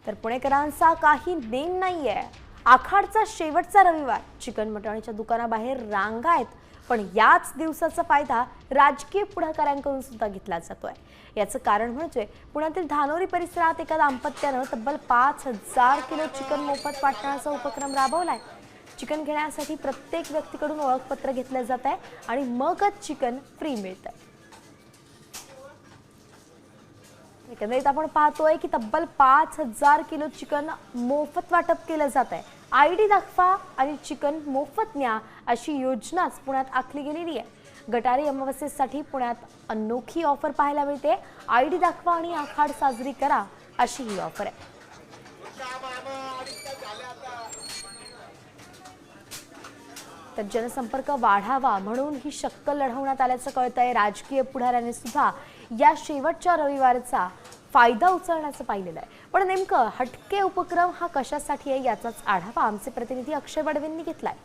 तर पुणेकरांचा काही नेम नाहीये। आखाडचा शेवटचा रविवार चिकन मटणाच्या दुकानाबाहेर रांगा आहेत, पण याच दिवसाचा फायदा राजकीय पुढाकारांकडून सुद्धा घेतला जातोय। याचं कारण म्हणजे पुण्यातील धानोरी परिसरात एका दाम्पत्यानं तब्बल 5,000 किलो चिकन मोफत वाटण्याचा उपक्रम राबवलाय। चिकन घेण्यासाठी प्रत्येक व्यक्तीकडून ओळखपत्र घेतलं जात आहे आणि मगच चिकन फ्री मिळतं। एकंदरीत आपण पाहतोय की तब्बल 5,000 किलो चिकन मोफत वाटप केलं जात आहे। आयडी दाखवा आणि चिकन मोफत न्या अशी योजनाच पुण्यात आखली गेलेली आहे। गटारी अमावस्येसाठी पुण्यात अनोखी ऑफर पाहायला मिळते। आयडी दाखवा आणि आखाड साजरी करा अशी ही ऑफर आहे। तर जनसंपर्क वाढावा म्हणून ही शक्कल लढवण्यात आल्याचं कळतंय। राजकीय पुढाऱ्यांनी सुद्धा या शेवटच्या रविवारचा फायदा उचलण्याचं पाहिलेलं आहे। पण नेमकं हटके उपक्रम हा कशासाठी आहे याचाच आढावा आमचे प्रतिनिधी अक्षय बडवेंनी घेतलाय।